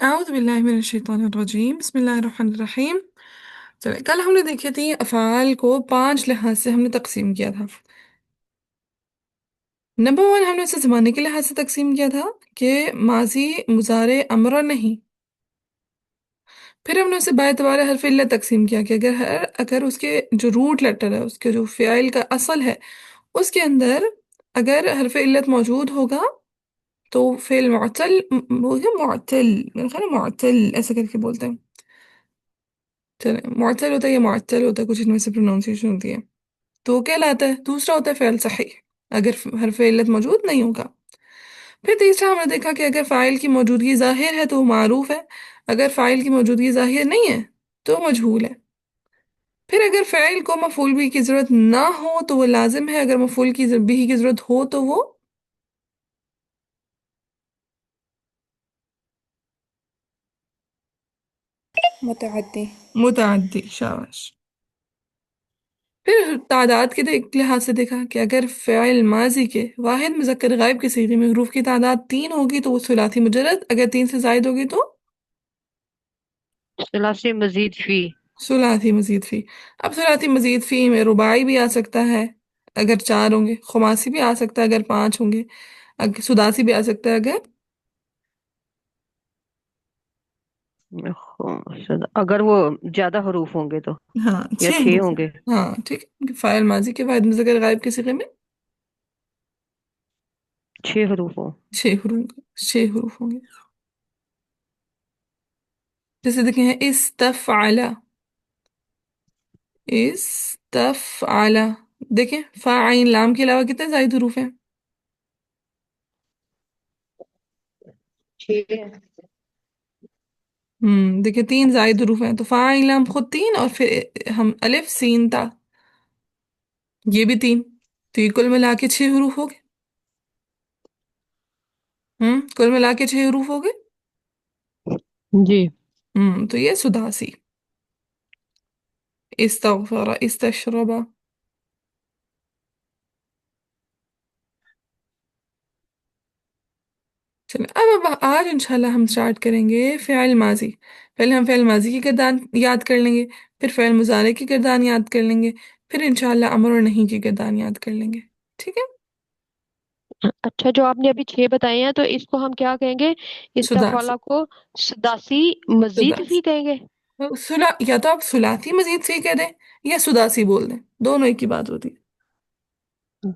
اعوذ باللہ من الشیطان الرجیم بسم اللہ الرحمن الرحیم۔ چلے، کل ہم نے دیکھے تھے افعال کو 5 لحاظ سے ہم نے تقسیم کیا تھا۔ نمبر 1 ہم نے اسے زمانے کے لحاظ سے تقسیم کیا تھا کہ ماضی مضارع امر اور نہیں۔ پھر ہم نے اسے باعتبار حرف علت تقسیم کیا کہ اگر اس کے جو روٹ لیٹر ہے، اس کے جو فعل کا اصل ہے، اس کے اندر اگر حرف علت موجود ہوگا تو فعل معطل معطل، میرا خیال ہے معطل ایسا کر کے بولتے ہیں۔ چلیں، معطل ہوتا ہے یا معطل ہوتا ہے، کچھ ان میں سے پروننسیشن ہوتی ہے، تو وہ کہلاتا ہے۔ دوسرا ہوتا ہے فعل صحیح، اگر حرف علت موجود نہیں ہوگا۔ پھر تیسرا ہم نے دیکھا کہ اگر فاعل کی موجودگی ظاہر ہے تو وہ معروف ہے، اگر فاعل کی موجودگی ظاہر نہیں ہے تو وہ مجہول ہے۔ پھر اگر فعل کو مفعول بھی کی ضرورت نہ ہو تو وہ لازم ہے، اگر مفعول کی بھی کی ضرورت ہو تو وہ متعدی۔ متعدی۔ شاباش۔ پھر تعداد کے لحاظ سے دیکھا کہ اگر فعل ماضی کے واحد مذکر غائب کے صیغے میں حروف کی تعداد 3 ہوگی تو وہ ثلاثی مجرد، اگر 3 سے زائد ہوگی تو ثلاثی مزید فی۔ ثلاثی مزید فی۔ اب ثلاثی مزید فی میں رباعی بھی آ سکتا ہے اگر 4 ہوں گے، خماسی بھی آ سکتا ہے اگر 5 ہوں گے، سداسی بھی آ سکتا ہے اگر اگر وہ زیادہ حروف ہوں گے تو، ہاں یا 6 چھ حروف ہوں ہیں۔ گے۔ ہاں ٹھیک ہے، فاعل ماضی کے واحد مذکر غائب کے صیغے میں 6 حروف ہوں۔ 6 حروف ہوں گے۔ جیسے دیکھیں ہیں استفعل، استفعل، دیکھیں فا عین لام کے علاوہ کتنے زائد حروف ہیں؟ 6۔ دیکھیں 3 زائد حروف ہیں، تو فا عین لام خود 3 اور پھر ہم الف سین تا، یہ بھی 3، تو یہ کل ملا کے 6 حروف ہو گئے۔ کل ملا کے 6 حروف ہو گئے۔ جی۔ تو یہ سداسی، استغفر، استشرب۔ چلیں اب آج انشاءاللہ ہم سٹارٹ کریں گے فعل ماضی۔ پہلے ہم فعل ماضی کی گردان یاد کر لیں گے، پھر فعل مضارع کی گردان یاد کر لیں گے، پھر انشاءاللہ امر اور نہیں کی گردان یاد کر لیں گے، ٹھیک ہے؟ اچھا، جو آپ نے ابھی 6 بتائے ہیں تو اس کو ہم کیا کہیں گے؟ سداسی، استفالہ کو سداسی مزید سداسی، فی کہیں گے؟ یا تو آپ ثلاثی مزید فی کہہ دیں یا سداسی بول دیں، دونوں ایک ہی بات ہوتی ہے،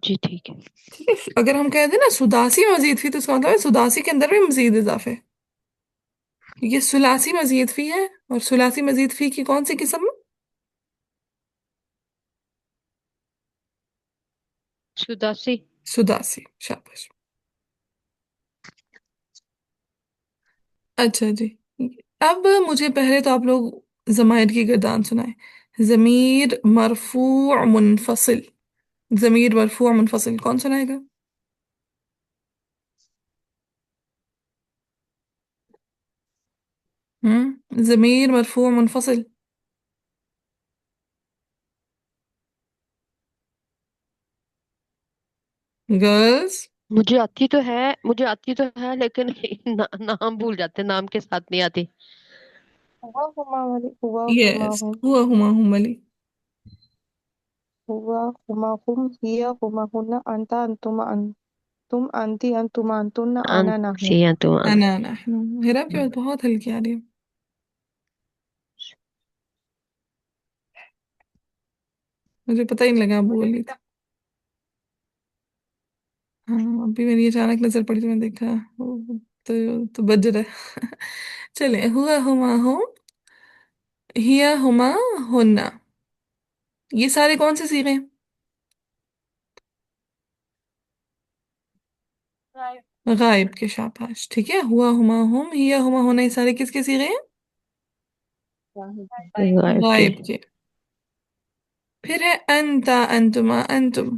جی ٹھیک ہے۔ ٹھیک ہے؟ اگر ہم کہہ دیں نا سداسی مزید فی تو اس کا مطلب ہے سداسی کے اندر بھی مزید اضافے، یہ ثلاثی مزید فی ہے، اور ثلاثی مزید فی کی کون سی قسم؟ سداسی۔ سداسی، شاباش۔ اچھا جی، اب مجھے پہلے تو آپ لوگ ضمائر کی گردان سنائیں۔ ضمیر مرفوع منفصل، ضمیر مرفوع منفصل کون سنائے گا؟ ضمیر مرفوع منفصل، گرلز؟ مجھے آتی تو ہے لیکن نام بھول جاتے، نام کے ساتھ نہیں آتی۔ ہوا ہما والی، ہوا ہما یس، ہم، ہوا ہما ہم علی۔ ہوا ہما ہم، ہیا ہما ہن، انتا انتما انتم، انتی انتما انتن، آنا نحن۔ انسی تو انا نحن، میرا آپ کی بات بہت ہلکی آ رہی ہے، مجھے پتہ ہی نہیں لگا آپ بول رہی تھی۔ ہاں ابھی میری اچانک نظر پڑی تو میں دیکھا تو بج رہا ہے۔ چلیں، ہوا ہما ہم، ہیا ہما ہننا، یہ سارے کون سے صیغے ہیں؟ غائب کے، شاباش، ٹھیک ہے۔ ہوا ہما ہم، ہیا ہما ہونا، یہ سارے کس کے صیغے ہیں؟ غائب کے۔ غائب کے۔ پھر ہے انتا انتما انتم،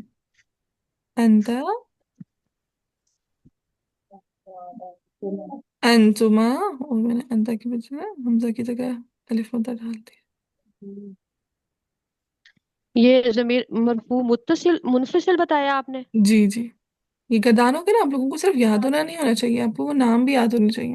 انتا انتما، اور میں نے انتا کی بجائے حمزہ کی جگہ الف مدہ ڈال دی۔ یہ ضمیر مرفوع متصل منفصل بتایا آپ نے؟ جی جی، یہ گردانوں کے نا آپ لوگوں کو صرف یاد ہونا نہیں ہونا چاہیے، آپ کو وہ نام بھی یاد ہونے چاہیے۔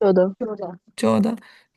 14। 14।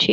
6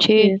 6। 6।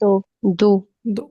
2। 2। 2।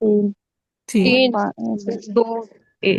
3। 3। 3।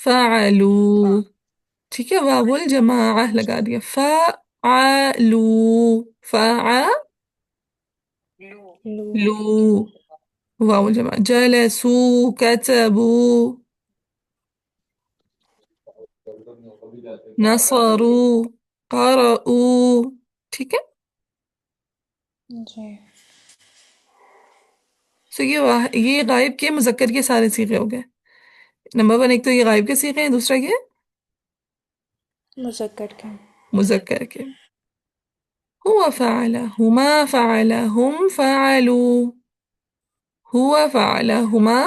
فعلو، ٹھیک ہے، واو الجماعہ لگا دیا، فعلو، فعلو، لو واو الجماعہ، جلسوا كتبوا، نصروا، قرأوا، ٹھیک ہے. جی سو یہ غائب کے مذکر کے سارے صیغے ہو گئے. نمبر 1 ایک تو یہ غائب کے صیغے ہیں، دوسرا یہ مذکر کے مذکر کے. هو فعل، هما فعل، هم فعلوا، هو فعل، هما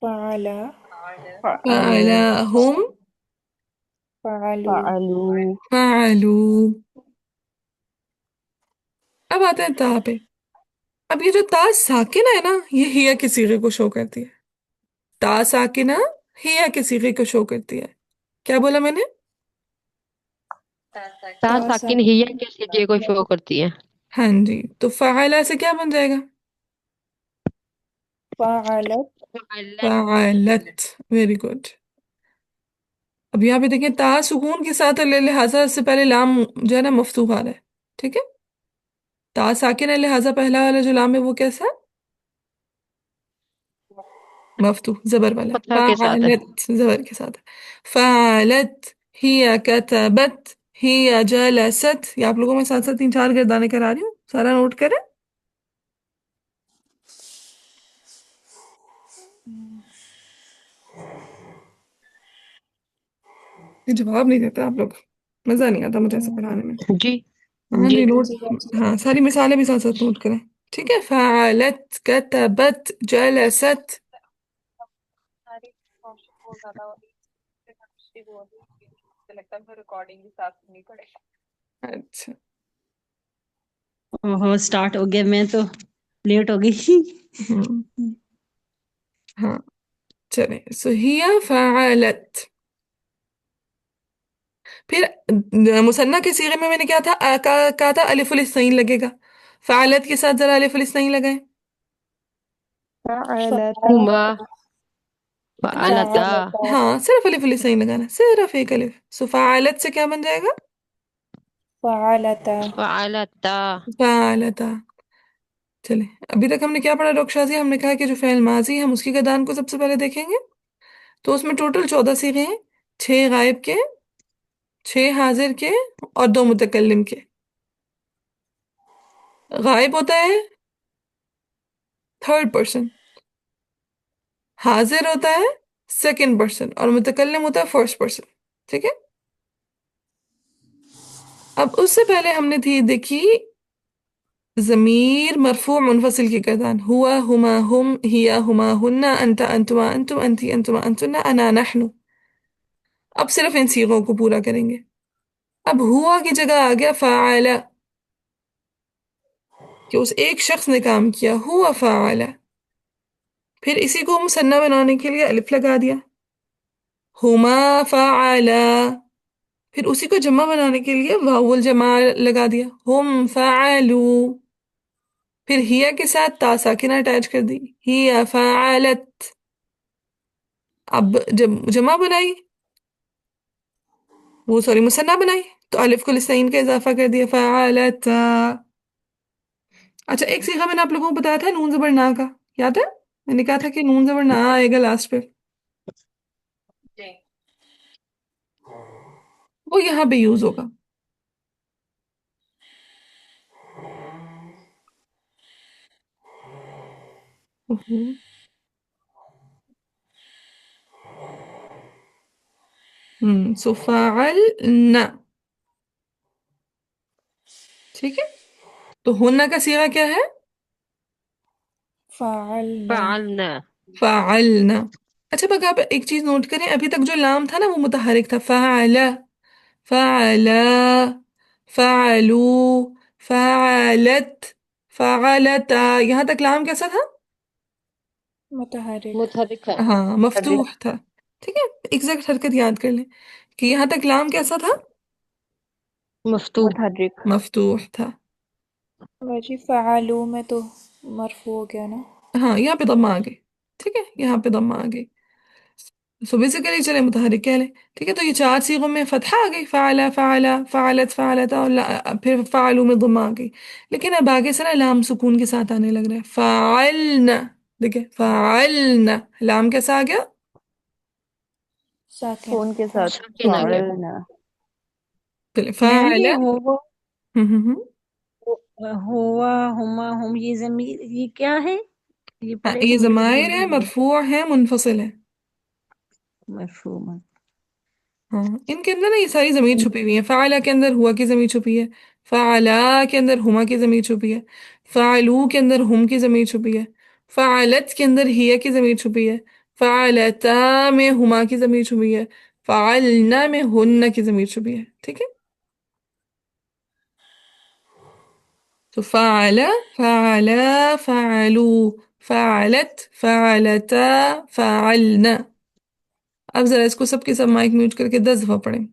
فعل فعل، فعل هم فعلوا فعلوا فعلوا. اب آتے ہیں تا پہ. اب یہ جو تا ساکن ہے نا، یہ ہیا کے صیغے کو شو کرتی ہے. تا ساکنہ ہیا کے صیغے کو شو کرتی ہے. کیا بولا میں نے؟ تا تا ساکن ہی ساکن کے سجے کو شو کرتی ہے. ہاں جی، تو فعلہ سے کیا بن جائے گا؟ فعلت فعلت فعلت، ویری گڈ. اب یہاں پہ دیکھیں تا سکون کے ساتھ ہے، لہٰذا اس سے پہلے لام جو ہے نا مفتوح آ رہا ہے، ٹھیک ہے. تا ساکن ہے، لہٰذا پہلا والا جو لام ہے وہ کیسا ہے؟ مفتوح، زبر والا. فتحہ کے ساتھ ہے. فعلت، زبر کے ساتھ ہے. فعلت ہی کتبت ہی جلست. یہ آپ لوگوں میں ساتھ ساتھ 3 4 گردانے کرا رہی ہوں، سارا نوٹ کریں. یہ جواب نہیں دیتے آپ لوگ، مزہ نہیں آتا مجھے ایسے پڑھانے میں. جی ہاں جی جی، نوٹ. جی ہاں، ساری مثالیں بھی ساتھ ساتھ نوٹ کریں. ٹھیک ہے، فعلت، کتبت، جلست. اچھا. اوہو سٹارٹ ہو گیا، میں تو لیٹ ہو گئی. ہوں، ہاں چلیں. سو ہیا فعلت. پھر مثنیٰ کے صیغے میں نے کیا تھا، کہا تھا الف الاثنین لگے گا. فعلت کے ساتھ ذرا الف الاثنین لگائیں. فعلتا ہما نہیں، فعلتا فعلتا ہاں صرف الف الاثنین لگانا، صرف ایک الف. سو فعلت سے کیا بن جائے گا؟ فعلتا فعلتا فعلتا. چلیں، ابھی تک ہم نے کیا پڑھا ڈاکٹر شازیہ؟ ہم نے کہا کہ جو فعل ماضی ہے ہم اس کی گردان کو سب سے پہلے دیکھیں گے. تو اس میں ٹوٹل 14 صیغے ہیں، 6 غائب کے، 6 حاضر کے، اور 2 متکلم کے. غائب ہوتا ہے 3rd پرسن، حاضر ہوتا ہے 2nd پرسن، اور متکلم ہوتا ہے 1st پرسن. ٹھیک ہے. اب اس سے پہلے ہم نے تھی دیکھی ضمیر مرفوع منفصل کی گردان. ہوا، ہما، ہم، ہیا، ہما، ہن، انت، انتما، انتم، انتی، انتما، انتن، انا، نحن. اب صرف ان صیغوں کو پورا کریں گے. اب ہوا کی جگہ آ گیا فاعل، کہ اس ایک شخص نے کام کیا، ہوا فاعل. پھر اسی کو مثنیٰ بنانے کے لیے الف لگا دیا، ہما فعلا. پھر اسی کو جمع بنانے کے لیے واو الجمع لگا دیا، ہم فعلو. پھر ہیا کے ساتھ تا ساکنہ اٹیچ کر دی، ہیا فعلت. اب جب جمع بنائی، وہ سوری مثنیٰ بنائی، تو الف کو لسین کا اضافہ کر دیا، فعلتا. اچھا، ایک صیغہ میں نے آپ لوگوں کو بتایا تھا نون زبر نا کا، یاد ہے؟ میں نے کہا تھا کہ نون زبر نا آئے گا لاسٹ پہ، وہ یہاں پہ یوز ہوگا. سو فعلنا. ٹھیک ہے، تو ہونا کا صیغہ کیا ہے؟ فعلنا فعلنا فعلنا. اچھا بس آپ ایک چیز نوٹ کریں، ابھی تک جو لام تھا نا وہ متحرک تھا، فعلا، فعلا، فعلو، فعلت، فعلتا. یہاں تک لام کیسا تھا؟ متحرک متحرک ہے. ہاں مفتوح تھا. ٹھیک ہے، ایگزیکٹ حرکت یاد کر لیں کہ یہاں تک لام کیسا تھا؟ مفتوح. متحرک. مفتوح تھا. باجی فعلو میں تو مرفوع ہو گیا نا. ہاں یہاں پہ ضمہ آ گئی. ٹھیک ہے، یہاں پہ ضمہ آ گئی. سو بیسیکلی چلے متحرک کہہ لیں، ٹھیک ہے؟ تو یہ 4 صیغوں میں فتحہ آ گئی، فعلا، فعلا، فعلت، فعلتا، اور پھر فعلوا میں ضمہ آ گئی، لیکن اب آگے سے نا لام سکون کے ساتھ آنے لگ رہا ہے، فعلنا، دیکھیں فعلنا، لام کیسا آ گیا؟ ساکن فون کے ساتھ ساکن آ گیا۔ فعلنا. چلے میم فعلا، یہ ہوا ہم۔ ہوا ہما ہم یہ ضمیر یہ کیا ہے؟ یہ ہاں، پہلے یہ تو مجھے ضمائر بھول ہے، گئی مرفوع ہے، منفصل ہے، مفہوم. ہاں ان کے اندر نا یہ ساری ضمیر چھپی ہوئی ہیں، فعلا کے اندر ہوا کی ضمیر چھپی ہے، فعلا کے اندر ہما کی ضمیر چھپی ہے، فعلو کے اندر ہم کی ضمیر چھپی ہے، فعلت کے اندر ہی کی ضمیر چھپی ہے، فعلتا میں ہما کی ضمیر چھپی ہے، فعلنا میں ہن کی ضمیر چھپی ہے، ٹھیک ہے؟ تو فعل، فعلا، فعلو، فعلت، فعلتا، فعلنا. اب ذرا اس کو سب کے سب مائک میوٹ کر کے 10 دفعہ پڑھیں.